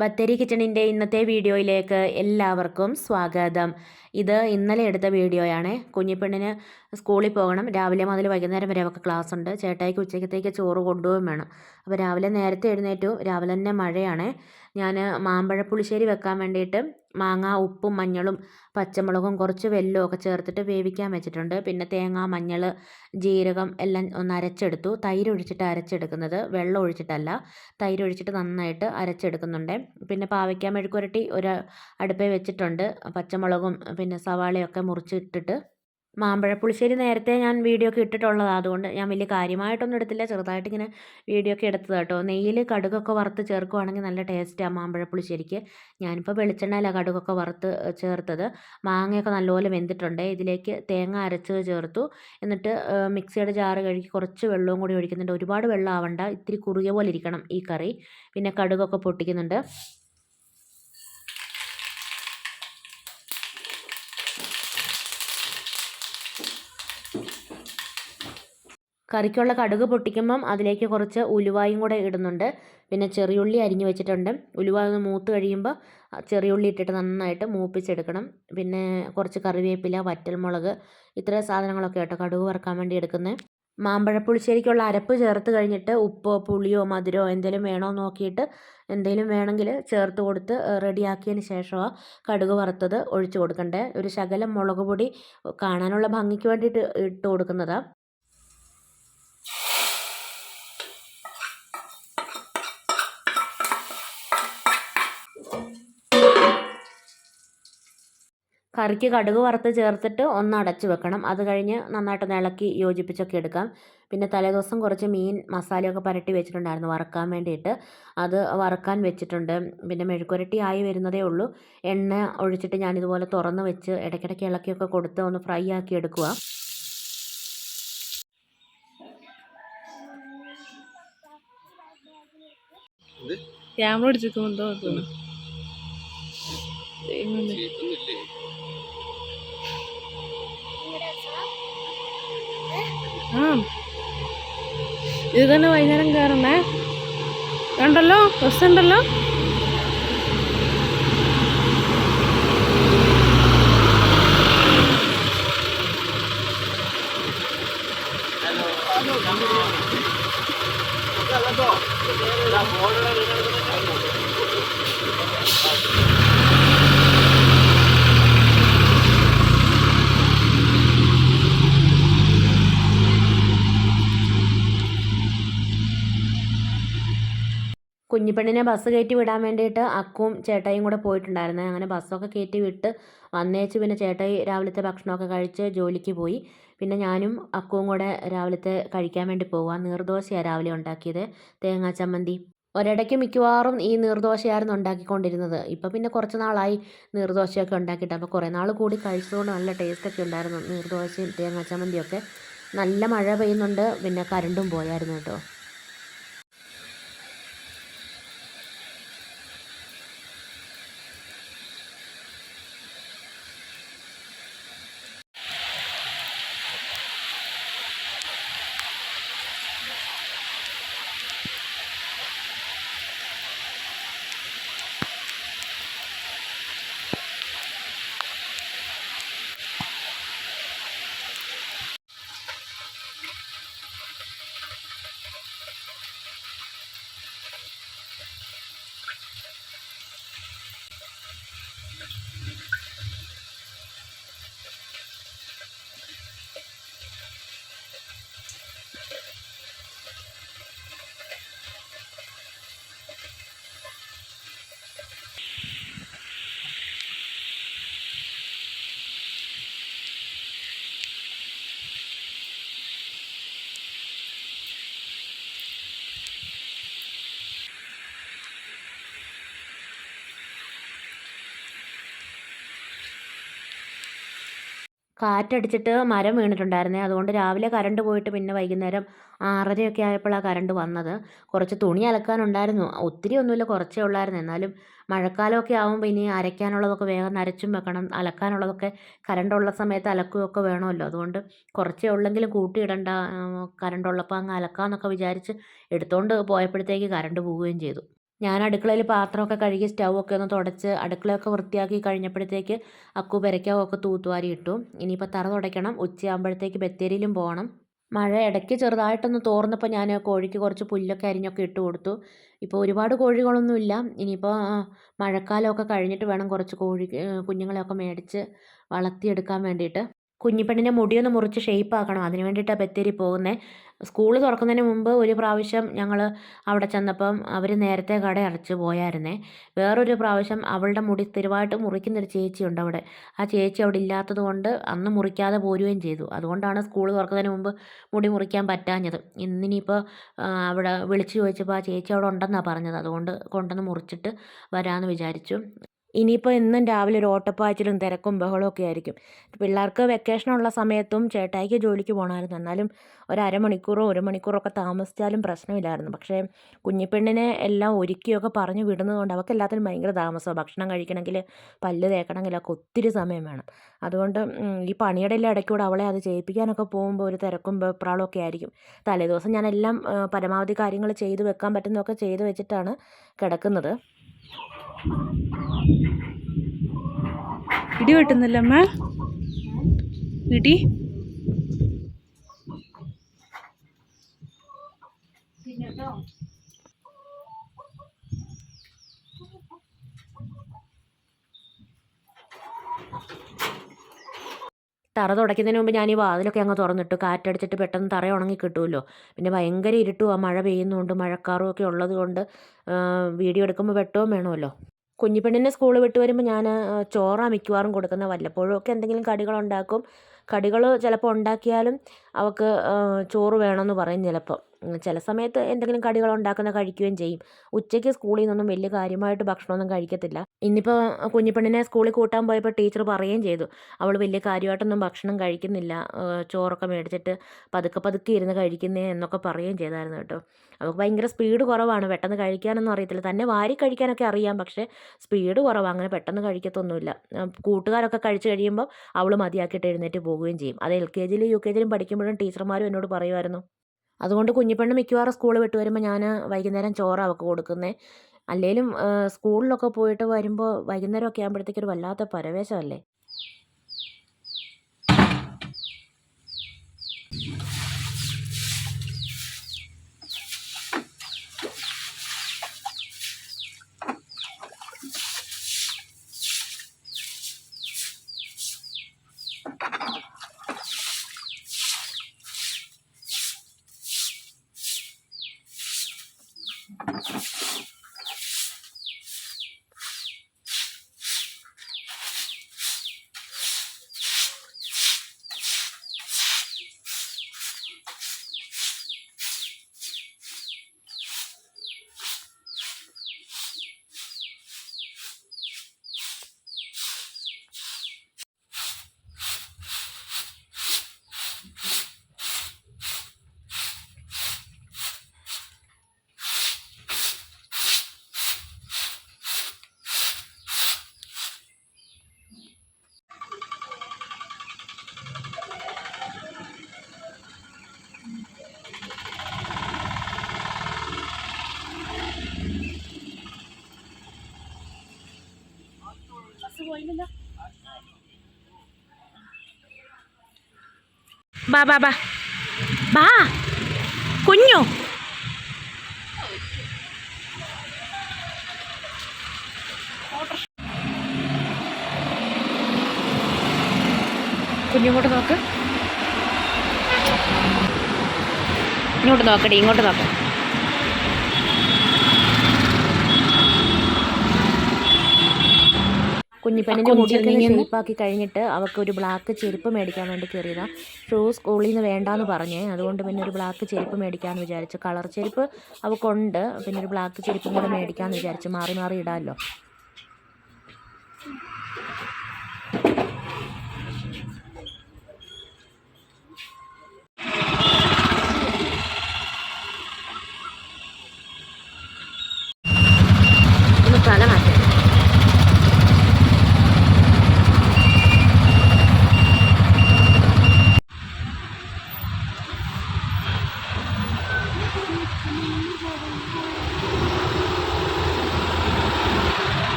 ബത്തേരി കിച്ചണിൻ്റെ ഇന്നത്തെ വീഡിയോയിലേക്ക് എല്ലാവർക്കും സ്വാഗതം. ഇത് ഇന്നലെ എടുത്ത വീഡിയോയാണ്. കുഞ്ഞിപ്പെണ്ണിന് സ്കൂളിൽ പോകണം. രാവിലെ മുതൽ വൈകുന്നേരം വരെ അവൾക്ക് ക്ലാസ് ഉണ്ട്. ചേട്ടായിക്ക് ഉച്ചക്കത്തേക്ക് ചോറ് കൊണ്ടുപോകും വേണം. അപ്പോൾ രാവിലെ നേരത്തെ എഴുന്നേറ്റു. രാവിലെ തന്നെ മഴയാണ്. ഞാൻ മാമ്പഴ പുളിശ്ശേരി വെക്കാൻ വേണ്ടിയിട്ട് മാങ്ങ, ഉപ്പും മഞ്ഞളും പച്ചമുളകും കുറച്ച് വെല്ലവും ഒക്കെ ചേർത്തിട്ട് വേവിക്കാൻ വെച്ചിട്ടുണ്ട്. പിന്നെ തേങ്ങ, മഞ്ഞൾ, ജീരകം എല്ലാം ഒന്ന് അരച്ചെടുത്തു. തൈര് ഒഴിച്ചിട്ട് അരച്ചെടുക്കുന്നത്, വെള്ളം ഒഴിച്ചിട്ടല്ല. തൈര് ഒഴിച്ചിട്ട് നന്നായിട്ട് അരച്ചെടുക്കുന്നുണ്ട്. പിന്നെ പാവയ്ക്ക മെഴുക്കുരട്ടി ഒരു അടുപ്പേ വെച്ചിട്ടുണ്ട്. പച്ചമുളകും പിന്നെ സവാളയൊക്കെ മുറിച്ചിട്ടിട്ട് മാമ്പഴ പുളിശ്ശേരി നേരത്തെ ഞാൻ വീഡിയോ ഒക്കെ ഇട്ടിട്ടുള്ളതാണ്. അതുകൊണ്ട് ഞാൻ വലിയ കാര്യമായിട്ടൊന്നും എടുത്തില്ല. ചെറുതായിട്ട് ഇങ്ങനെ വീഡിയോ ഒക്കെ എടുത്തത് കേട്ടോ. നെയ്യിൽ കടുകൊക്കെ വറുത്ത് ചേർക്കുവാണെങ്കിൽ നല്ല ടേസ്റ്റാണ് മാമ്പഴ പുളിശ്ശേരിക്ക്. ഞാനിപ്പോൾ വെളിച്ചെണ്ണയിലാണ് കടുകൊക്കെ വറുത്ത് ചേർത്തത്. മാങ്ങയൊക്കെ നല്ലപോലെ വെന്തിട്ടുണ്ട്. ഇതിലേക്ക് തേങ്ങ അരച്ചത് ചേർത്തു. എന്നിട്ട് മിക്സിയുടെ ജാറ് കഴുകി കുറച്ച് വെള്ളവും കൂടി ഒഴിക്കുന്നുണ്ട്. ഒരുപാട് വെള്ളം ആവണ്ട, ഇത്തിരി കുറുകിയ പോലെ ഇരിക്കണം ഈ കറി. പിന്നെ കടുകൊക്കെ പൊട്ടിക്കുന്നുണ്ട്. കറിക്കുള്ള കടുക് പൊട്ടിക്കുമ്പം അതിലേക്ക് കുറച്ച് ഉലുവായും കൂടെ ഇടുന്നുണ്ട്. പിന്നെ ചെറിയുള്ളി അരിഞ്ഞു വെച്ചിട്ടുണ്ട്. ഉലുവ ഒന്ന് മൂത്ത് കഴിയുമ്പോൾ ചെറിയുള്ളി ഇട്ടിട്ട് നന്നായിട്ട് മൂപ്പിച്ചെടുക്കണം. പിന്നെ കുറച്ച് കറിവേപ്പില, വറ്റൽമുളക്, ഇത്രയും സാധനങ്ങളൊക്കെ കേട്ടോ കടുക് വറുക്കാൻ വേണ്ടി എടുക്കുന്നത്. മാമ്പഴപ്പുളിശ്ശേരിക്കുള്ള അരപ്പ് ചേർത്ത് കഴിഞ്ഞിട്ട് ഉപ്പോ പുളിയോ മധുരമോ എന്തെങ്കിലും വേണോ നോക്കിയിട്ട് എന്തെങ്കിലും വേണമെങ്കിൽ ചേർത്ത് കൊടുത്ത് റെഡിയാക്കിയതിന് ശേഷമാണ് കടുക് വറുത്തത് ഒഴിച്ച് കൊടുക്കണ്ടേ. ഒരു ശകലം മുളക് പൊടി കാണാനുള്ള ഭംഗിക്ക് വേണ്ടിയിട്ട് ഇട്ട് കൊടുക്കുന്നതാണ്. കറിക്ക് കടുക് വറുത്ത് ചേർത്തിട്ട് ഒന്ന് അടച്ച് വെക്കണം. അത് കഴിഞ്ഞ് നന്നായിട്ടൊന്ന് ഇളക്കി യോജിപ്പിച്ചൊക്കെ എടുക്കാം. പിന്നെ തലേദിവസം കുറച്ച് മീൻ മസാലയൊക്കെ പുരട്ടി വെച്ചിട്ടുണ്ടായിരുന്നു വറുക്കാൻ വേണ്ടിയിട്ട്. അത് വറുക്കാൻ വെച്ചിട്ടുണ്ട്. പിന്നെ മെഴുക്കുരട്ടി ആയി വരുന്നതേ ഉള്ളൂ. എണ്ണ ഒഴിച്ചിട്ട് ഞാനിതുപോലെ തുറന്ന് വെച്ച് ഇടയ്ക്കിടയ്ക്ക് ഇളക്കിയൊക്കെ കൊടുത്ത് ഒന്ന് ഫ്രൈ ആക്കി എടുക്കുക. ക്യാമറ അടിച്ചിരിക്കുന്നുണ്ടോ? ഇത് തന്നെ വൈകുന്നേരം കയറുന്നേ ഉണ്ടല്ലോ, ബസ് ഉണ്ടല്ലോ. കുഞ്ഞിപ്പെണ്ണിനെ ബസ് കയറ്റി വിടാൻ വേണ്ടിയിട്ട് അക്കുവും ചേട്ടായിയും കൂടെ പോയിട്ടുണ്ടായിരുന്നു. അങ്ങനെ ബസ്സൊക്കെ കയറ്റി വിട്ട് വന്നേച്ച് പിന്നെ ചേട്ടായി രാവിലത്തെ ഭക്ഷണമൊക്കെ കഴിച്ച് ജോലിക്ക് പോയി. പിന്നെ ഞാനും അക്കുവും കൂടെ രാവിലത്തെ കഴിക്കാൻ വേണ്ടി പോവുക. നീർദോശയാണ് രാവിലെ ഉണ്ടാക്കിയത്, തേങ്ങാ ചമ്മന്തി. ഒരിടയ്ക്ക് മിക്കവാറും ഈ നീർദോശയായിരുന്നു ഉണ്ടാക്കിക്കൊണ്ടിരുന്നത്. ഇപ്പം പിന്നെ കുറച്ച് നാളായി നീർദോശയൊക്കെ ഉണ്ടാക്കിയിട്ട്. അപ്പോൾ കുറേ നാൾ കൂടി കഴിച്ചതുകൊണ്ട് നല്ല ടേസ്റ്റൊക്കെ ഉണ്ടായിരുന്നു നീർദോശയും തേങ്ങാ ചമ്മന്തിയൊക്കെ. നല്ല മഴ പെയ്യുന്നുണ്ട്. പിന്നെ കറണ്ടും പോയായിരുന്നു കേട്ടോ. കാറ്റടിച്ചിട്ട് മരം വീണിട്ടുണ്ടായിരുന്നേ. അതുകൊണ്ട് രാവിലെ കറണ്ട് പോയിട്ട് പിന്നെ വൈകുന്നേരം 6:30 ആയപ്പോഴാണ് കറണ്ട് വന്നത്. കുറച്ച് തുണി അലക്കാനുണ്ടായിരുന്നു. ഒത്തിരി ഒന്നുമില്ല, കുറച്ചേ ഉള്ളായിരുന്നു. എന്നാലും മഴക്കാലമൊക്കെ ആകുമ്പോൾ ഇനി അരയ്ക്കാനുള്ളതൊക്കെ വേഗം നരച്ചും വെക്കണം. അലക്കാനുള്ളതൊക്കെ കറണ്ടുള്ള സമയത്ത് അലക്കുകയൊക്കെ വേണമല്ലോ. അതുകൊണ്ട് കുറച്ചേ ഉള്ളെങ്കിലും കൂട്ടിയിടണ്ട, കറണ്ടുള്ളപ്പോൾ അങ്ങ് അലക്കാമെന്നൊക്കെ വിചാരിച്ച് എടുത്തുകൊണ്ട് പോയപ്പോഴത്തേക്ക് കറണ്ട് പോവുകയും ചെയ്തു. ഞാൻ അടുക്കളയിൽ പാത്രമൊക്കെ കഴുകി സ്റ്റൗവൊക്കെ ഒന്ന് തുടച്ച് അടുക്കളയൊക്കെ വൃത്തിയാക്കി കഴിഞ്ഞപ്പോഴത്തേക്ക് അക്കു പെരയ്ക്കകമൊക്കെ തൂത്തുവാരി ഇട്ടു. ഇനിയിപ്പോൾ തറ തുടയ്ക്കണം. ഉച്ചയാകുമ്പോഴത്തേക്ക് ബത്തേരിയിലും പോകണം. മഴ ഇടയ്ക്ക് ചെറുതായിട്ടൊന്ന് തോർന്നപ്പോൾ ഞാൻ കോഴിക്ക് കുറച്ച് പുല്ലൊക്കെ അരിഞ്ഞൊക്കെ ഇട്ട് കൊടുത്തു. ഇപ്പോൾ ഒരുപാട് കോഴികളൊന്നുമില്ല. ഇനിയിപ്പോൾ മഴക്കാലമൊക്കെ കഴിഞ്ഞിട്ട് വേണം കുറച്ച് കുഞ്ഞുങ്ങളെയൊക്കെ മേടിച്ച് വളർത്തിയെടുക്കാൻ വേണ്ടിയിട്ട്. കുഞ്ഞിപ്പെണ്ണിൻ്റെ മുടിയൊന്ന് മുറിച്ച് ഷേപ്പാക്കണം. അതിന് വേണ്ടിയിട്ടാണ് ബത്തേരി പോകുന്നത്. സ്കൂൾ തുറക്കുന്നതിന് മുമ്പ് ഒരു പ്രാവശ്യം ഞങ്ങൾ അവിടെ ചെന്നപ്പം അവർ നേരത്തെ കട അടച്ച് പോയായിരുന്നേ. വേറൊരു പ്രാവശ്യം അവളുടെ മുടി സ്ഥിരമായിട്ട് മുറിക്കുന്നൊരു ചേച്ചിയുണ്ട് അവിടെ. ആ ചേച്ചി അവിടെ ഇല്ലാത്തത് കൊണ്ട് അന്ന് മുറിക്കാതെ പോരുകയും ചെയ്തു. അതുകൊണ്ടാണ് സ്കൂൾ തുറക്കുന്നതിന് മുമ്പ് മുടി മുറിക്കാൻ പറ്റാഞ്ഞത്. ഇന്നിനിയിപ്പോൾ അവിടെ വിളിച്ച് ചോദിച്ചപ്പോൾ ആ ചേച്ചി അവിടെ ഉണ്ടെന്നാണ് പറഞ്ഞത്. അതുകൊണ്ട് കൊണ്ടുവന്ന് മുറിച്ചിട്ട് വരാമെന്ന് വിചാരിച്ചു. ഇനിയിപ്പോൾ എന്നും രാവിലെ ഒരു ഓട്ടപ്പാച്ചിലും തിരക്കും ബഹളമൊക്കെ ആയിരിക്കും. പിള്ളേർക്ക് വെക്കേഷനുള്ള സമയത്തും ചേട്ടായിക്ക് ജോലിക്ക് പോകണമായിരുന്നു. എന്നാലും ഒരു അരമണിക്കൂറോ 1 മണിക്കൂറോ ഒക്കെ താമസിച്ചാലും പ്രശ്നമില്ലായിരുന്നു. പക്ഷേ കുഞ്ഞിപ്പെണ്ണിനെ എല്ലാം ഒരുക്കിയൊക്കെ പറഞ്ഞു വിടുന്നതുകൊണ്ട് അവൾക്ക് എല്ലാത്തിനും ഭയങ്കര താമസമാണ്. ഭക്ഷണം കഴിക്കണമെങ്കിൽ പല്ല് തേക്കണമെങ്കിലൊക്കെ ഒത്തിരി സമയം വേണം. അതുകൊണ്ട് ഈ പണിയുടെ എല്ലാം ഇടയ്ക്കൂടെ അവളെ അത് ചെയ്യിപ്പിക്കാനൊക്കെ പോകുമ്പോൾ ഒരു തിരക്കും വെപ്രാളമൊക്കെ ആയിരിക്കും. തലേദിവസം ഞാനെല്ലാം പരമാവധി കാര്യങ്ങൾ ചെയ്ത് വെക്കാൻ പറ്റുന്നതൊക്കെ ചെയ്ത് വെച്ചിട്ടാണ് കിടക്കുന്നത്. ഇടി വെട്ടുന്നില്ല അമ്മ? ഇടി തറ തുടയ്ക്കുന്നതിന് മുമ്പ് ഞാൻ ഈ വാതിലൊക്കെ അങ്ങ് തുറന്നിട്ടു. കാറ്റടിച്ചിട്ട് പെട്ടെന്ന് തറ ഉണങ്ങി കിട്ടുമല്ലോ. പിന്നെ ഭയങ്കര ഇരുട്ടുമാണ്. മഴ പെയ്യുന്നുണ്ട്. മഴക്കാറും ഒക്കെ ഉള്ളത് കൊണ്ട് വീഡിയോ എടുക്കുമ്പോൾ വെട്ടവും വേണമല്ലോ. കുഞ്ഞിപ്പെണ്ണിനെ സ്കൂൾ വിട്ട് വരുമ്പോൾ ഞാൻ ചോറാണ് മിക്കവാറും കൊടുക്കുന്നത്. വല്ലപ്പോഴും ഒക്കെ എന്തെങ്കിലും കടികളുണ്ടാക്കും. കടികൾ ചിലപ്പോൾ ഉണ്ടാക്കിയാലും അവൾക്ക് ചോറ് വേണമെന്ന് പറയും ചിലപ്പോൾ. ചില സമയത്ത് എന്തെങ്കിലും കടികൾ ഉണ്ടാക്കുന്ന കഴിക്കുകയും ചെയ്യും. ഉച്ചയ്ക്ക് സ്കൂളിൽ നിന്നൊന്നും വലിയ കാര്യമായിട്ട് ഭക്ഷണമൊന്നും കഴിക്കത്തില്ല. ഇന്നിപ്പോൾ കുഞ്ഞിപ്പെണ്ണിനെ സ്കൂളിൽ കൂട്ടാൻ പോയപ്പോൾ ടീച്ചർ പറയുകയും ചെയ്തു, അവൾ വലിയ കാര്യമായിട്ടൊന്നും ഭക്ഷണം കഴിക്കുന്നില്ല, ചോറൊക്കെ മേടിച്ചിട്ട് പതുക്കെ പതുക്കെ ഇരുന്ന് കഴിക്കുന്നേ എന്നൊക്കെ പറയുകയും ചെയ്തായിരുന്നു കേട്ടോ. അവൾക്ക് ഭയങ്കര സ്പീഡ് കുറവാണ്. പെട്ടെന്ന് കഴിക്കാനൊന്നും അറിയത്തില്ല. തന്നെ വാരി കഴിക്കാനൊക്കെ അറിയാം. പക്ഷേ സ്പീഡ് കുറവാണ്. അങ്ങനെ പെട്ടെന്ന് കഴിക്കത്തൊന്നുമില്ല. കൂട്ടുകാരൊക്കെ കഴിച്ച് കഴിയുമ്പോൾ അവൾ മതിയാക്കിയിട്ട് എഴുന്നേറ്റ് പോവുകയും ചെയ്യും. അത് LKGയിലും UKGയിലും പഠിക്കുമ്പോഴും ടീച്ചർമാരും എന്നോട് പറയുമായിരുന്നു. അതുകൊണ്ട് കുഞ്ഞിപ്പെണ്ണ് മിക്കവാറും സ്കൂൾ വിട്ട് വരുമ്പോൾ ഞാൻ വൈകുന്നേരം ചോറാണ് അവൾക്ക് കൊടുക്കുന്നത്. അല്ലെങ്കിലും സ്കൂളിലൊക്കെ പോയിട്ട് വരുമ്പോൾ വൈകുന്നേരമൊക്കെ ആകുമ്പോഴത്തേക്കൊരു വല്ലാത്ത പരവേശമല്ലേ. ബാ ബാ ബാ ബാ കുഞ്ഞു. കുഞ്ഞിങ്ങോട്ട് നോക്ക്. ഇങ്ങോട്ട് നോക്കടി, ഇങ്ങോട്ട് നോക്ക്. കുഞ്ഞിപ്പെണ്ണിൻ്റെ മുടിയൊക്കെ ഷേപ്പാക്കി കഴിഞ്ഞിട്ട് അവൾക്ക് ഒരു ബ്ലാക്ക് ചെരുപ്പ് മേടിക്കാൻ വേണ്ടി കയറിയതാണ്. ഷൂ സ്കൂളിൽ നിന്ന് വേണ്ടാന്ന് പറഞ്ഞേ. അതുകൊണ്ട് പിന്നെ ഒരു ബ്ലാക്ക് ചെരുപ്പ് മേടിക്കാമെന്ന് വിചാരിച്ചു. കളർ ചെരുപ്പ് അവൾക്കുണ്ട്. പിന്നെ ഒരു ബ്ലാക്ക് ചെരുപ്പും കൂടെ മേടിക്കാമെന്ന് വിചാരിച്ചു. മാറി മാറി ഇടാമല്ലോ. ഒന്ന് തല മാറ്റാം.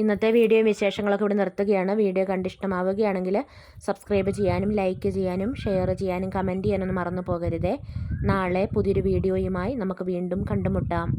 ഇന്നത്തെ വീഡിയോയും വിശേഷങ്ങളൊക്കെ ഇവിടെ നിർത്തുകയാണ്. വീഡിയോ കണ്ടിഷ്ടമാവുകയാണെങ്കിൽ സബ്സ്ക്രൈബ് ചെയ്യാനും ലൈക്ക് ചെയ്യാനും ഷെയർ ചെയ്യാനും കമൻറ്റ് ചെയ്യാനൊന്നും മറന്നു പോകരുതേ. നാളെ പുതിയൊരു വീഡിയോയുമായി നമുക്ക് വീണ്ടും കണ്ടുമുട്ടാം.